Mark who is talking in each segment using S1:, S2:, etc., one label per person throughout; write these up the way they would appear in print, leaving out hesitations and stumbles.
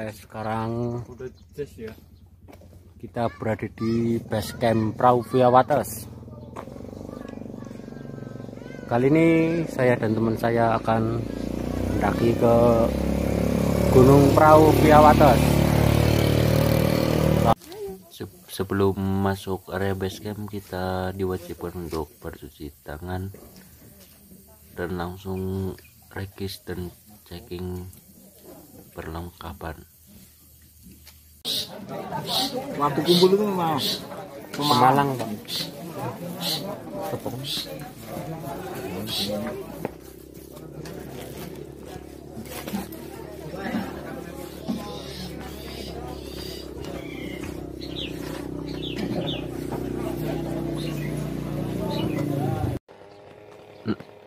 S1: Sekarang kita berada di base camp Perahu Via Wates. Kali ini saya dan teman saya akan mendaki ke Gunung Perahu Via Wates. Sebelum masuk area base camp, kita diwajibkan untuk bercuci tangan dan langsung regis dan checking perlengkapan.
S2: Waktu kumpul itu memang
S1: Pemalang, Pak. Tepung.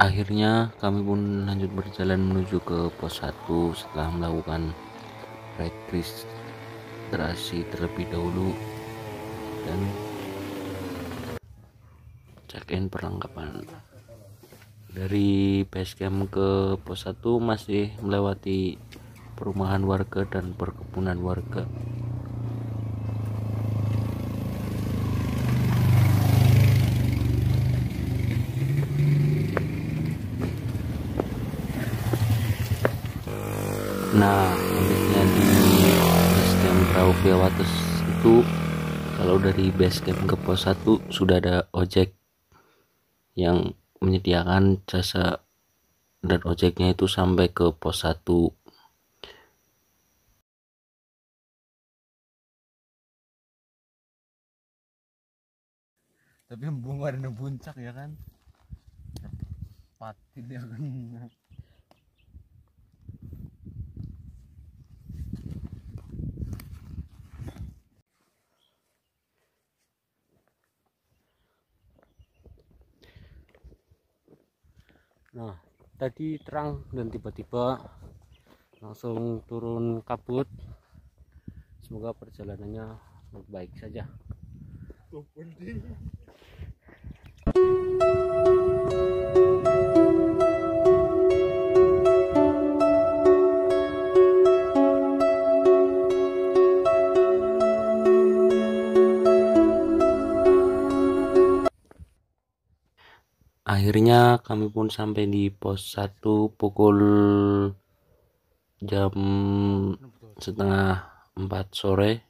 S1: Akhirnya kami pun lanjut berjalan menuju ke pos 1 setelah melakukan registrasi terlebih dahulu dan check-in perlengkapan. Dari base camp ke pos 1 masih melewati perumahan warga dan perkebunan warga. Nah, uniknya di base camp Perahu Via Wates itu, kalau dari base camp ke pos 1 sudah ada ojek yang menyediakan jasa, dan ojeknya itu sampai ke pos 1.
S2: tapi bunga ada puncak ya kan, pati dia kan.
S1: Nah, tadi terang dan tiba-tiba langsung turun kabut. Semoga perjalanannya baik saja. Akhirnya kami pun sampai di pos 1 pukul jam setengah 4 sore.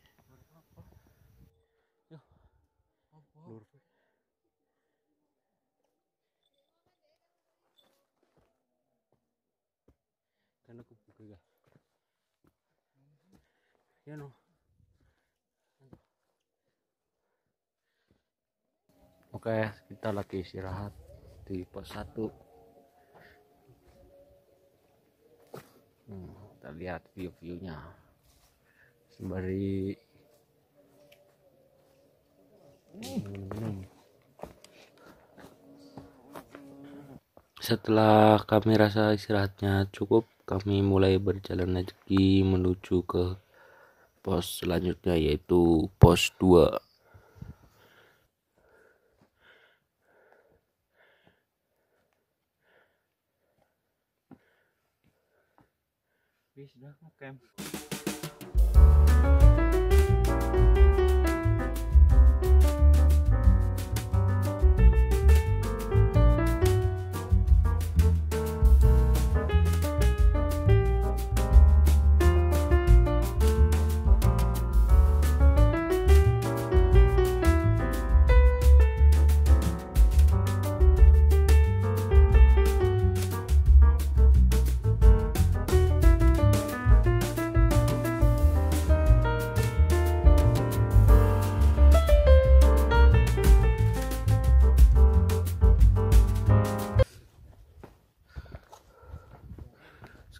S1: Oke, kita lagi istirahat di pos 1. Kita lihat view-viewnya sembari Setelah kami rasa istirahatnya cukup, kami mulai berjalan lagi menuju ke pos selanjutnya, yaitu pos 2.
S2: Sudah camp.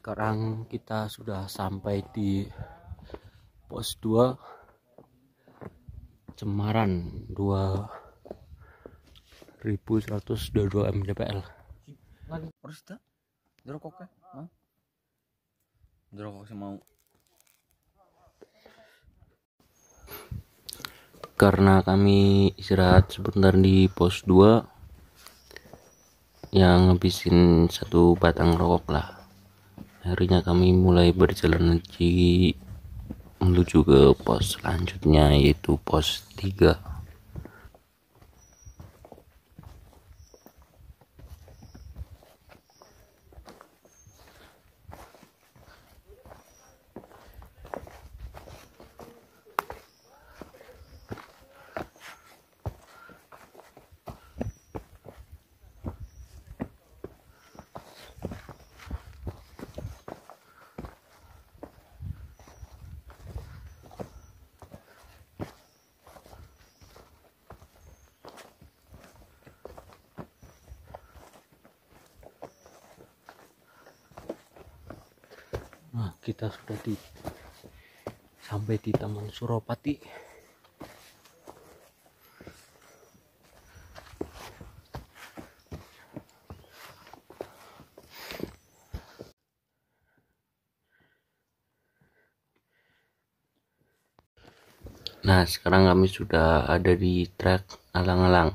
S1: Sekarang kita sudah sampai di pos 2 Cemaran 2122 mdpl.
S2: Terus dah jerokoknya mau jerokok sih mau.
S1: Karena kami istirahat sebentar di pos 2, yang ngabisin 1 batang rokok lah. Akhirnya kami mulai berjalan lagi menuju ke pos selanjutnya, yaitu pos 3. Nah, kita sudah sampai di Taman Suropati. Nah, sekarang kami sudah ada di trek alang-alang,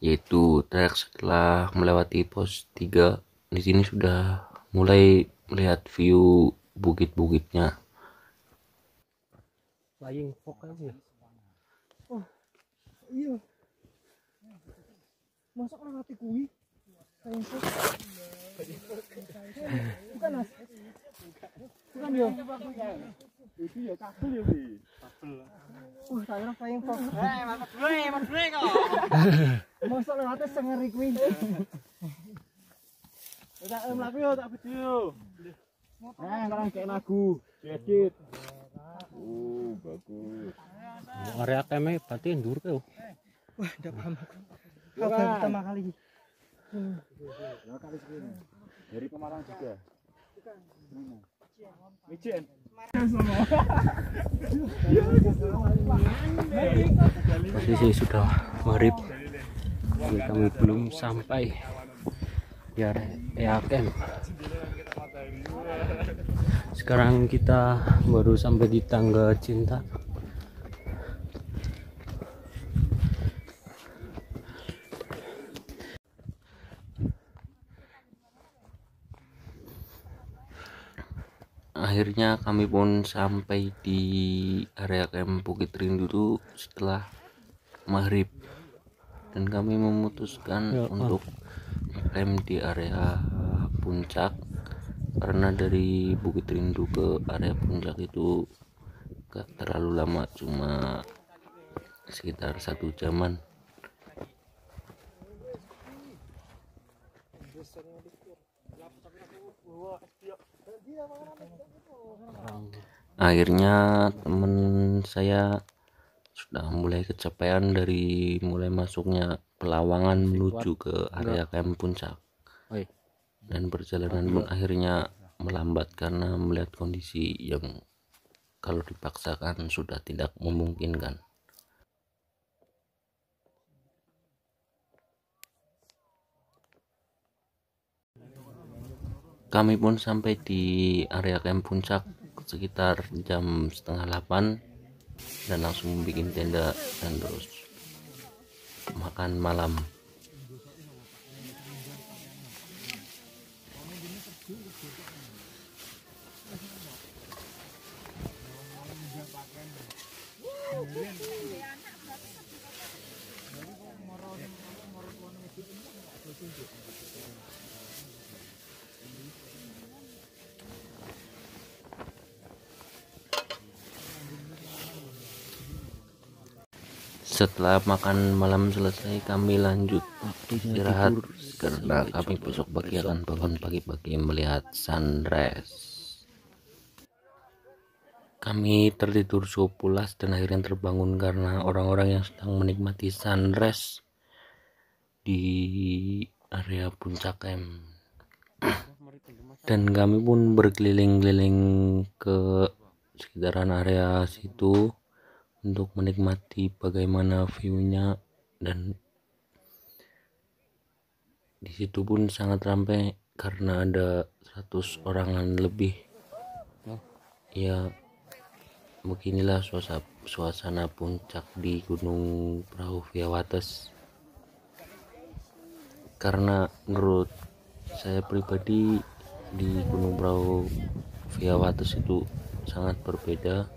S1: yaitu trek setelah melewati pos 3. Di sini sudah mulai melihat view bukit-bukitnya. Flying fox ya.
S3: Oh, iya. Masuk nang ati kuwi. Flying fox. Bukan, Mas. Bukan yo.
S2: Itu ya kabel ya, Bi. Kabel.
S3: Tak kira flying fox.
S2: Mas gue kok.
S3: Masuk nang ati sengeri kuwi.
S2: Tak mlaku yo, tak video. Sekarang kayak lagu. Edit. Oh, bagus.
S1: Area keme berarti ndur ke.
S3: Wah, ndak paham aku. Kabar pertama kali.
S2: Dari Pemarang juga. Mijen.
S1: Posisi sudah maghrib. Kami belum sampai di area camp. Sekarang kita baru sampai di Tangga Cinta. Akhirnya kami pun sampai di area camp Bukit Rindu setelah maghrib, dan kami memutuskan untuk camp di area puncak karena dari Bukit Rindu ke area puncak itu gak terlalu lama, cuma sekitar 1 jaman. Akhirnya temen saya sudah mulai kecapean dari mulai masuknya Pelawangan menuju ke area camp puncak, dan perjalanan pun akhirnya melambat karena melihat kondisi yang kalau dipaksakan sudah tidak memungkinkan. Kami pun sampai di area camp puncak sekitar jam 7:30 dan langsung bikin tenda dan terus makan malam. Setelah makan malam selesai, kami lanjut istirahat karena kami besok pagi akan bangun pagi-pagi melihat sunrise. Kami tertidur cukup pulas dan akhirnya terbangun karena orang-orang yang sedang menikmati sunrise di area puncak camp. Dan kami pun berkeliling-keliling ke sekitaran area situ untuk menikmati bagaimana view-nya, dan di situ pun sangat ramai karena ada 100 orangan lebih. Ya, beginilah suasana puncak di Gunung Prau Viawates. Karena menurut saya pribadi di Gunung Prau Viawates itu sangat berbeda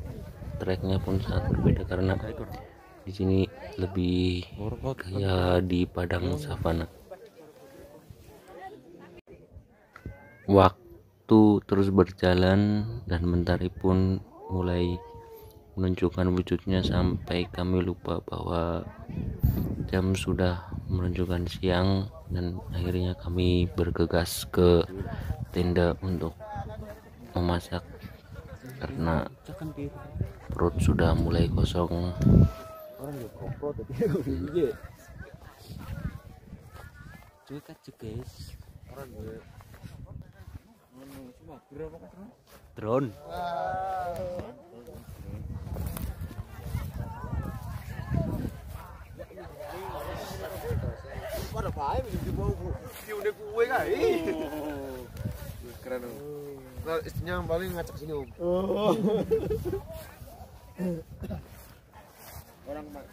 S1: treknya pun sangat berbeda karena di sini lebih kayak di padang savana. Waktu terus berjalan dan mentari pun mulai menunjukkan wujudnya sampai kami lupa bahwa jam sudah menunjukkan siang, dan akhirnya kami bergegas ke tenda untuk memasak karena perut sudah mulai kosong. Drone.
S2: Pada baik di bawah view dek kue kai. Keren. Nah, istrinya yang paling ngacak sini om. Orang main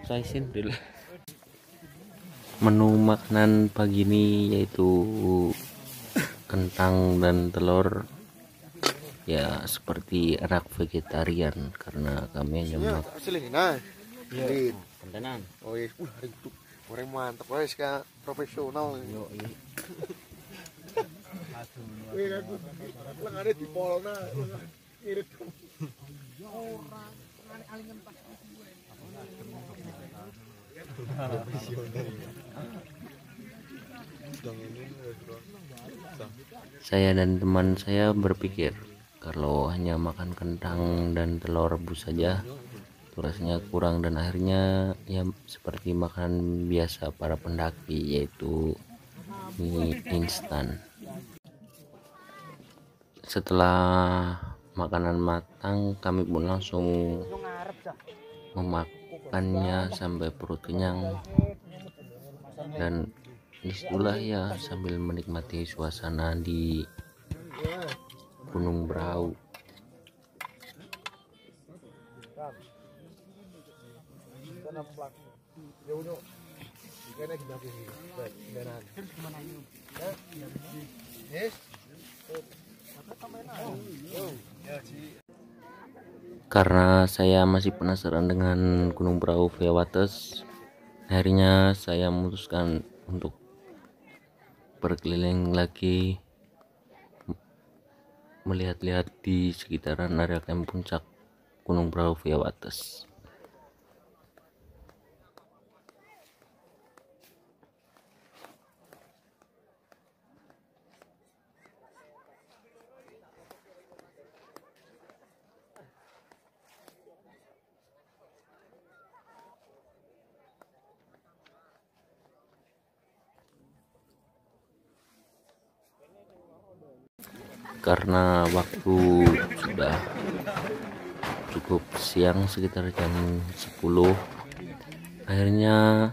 S1: Saisin dulu. Menu makanan pagi ini yaitu kentang dan telur, ya seperti anak vegetarian karena kami hanya makan.
S2: Asli nah. Iya.
S1: Kontenan.
S2: Oh iya, hari itu goreng mantap guys, kayak profesional. Yo iya. Wih aku lang ada di polna. Irit.
S1: Saya dan teman saya berpikir kalau hanya makan kentang dan telur rebus saja rasanya kurang, dan akhirnya ya seperti makan biasa para pendaki, yaitu mie instan. Setelah makanan matang, kami pun langsung memakannya sampai perut kenyang, dan disitulah ya sambil menikmati suasana di Gunung Brau. Karena saya masih penasaran dengan Gunung Brau via Wates, akhirnya saya memutuskan untuk berkeliling lagi, melihat-lihat di sekitaran area camp puncak Gunung Brau via Wates. Karena waktu sudah cukup siang, sekitar jam 10, akhirnya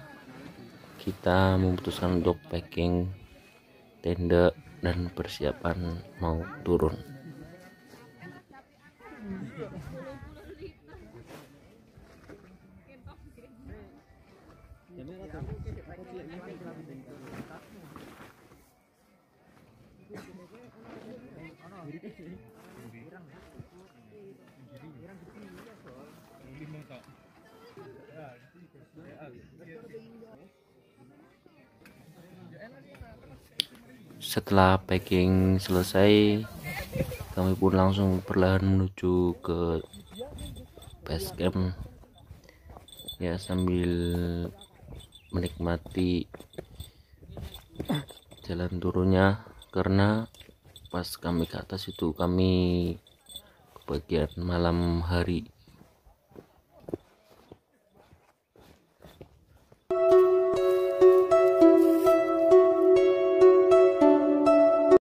S1: kita memutuskan untuk packing tenda dan persiapan mau turun. Setelah packing selesai, kami pun langsung perlahan menuju ke base camp, ya sambil menikmati jalan turunnya, karena pas kami ke atas itu kami kebagian malam hari.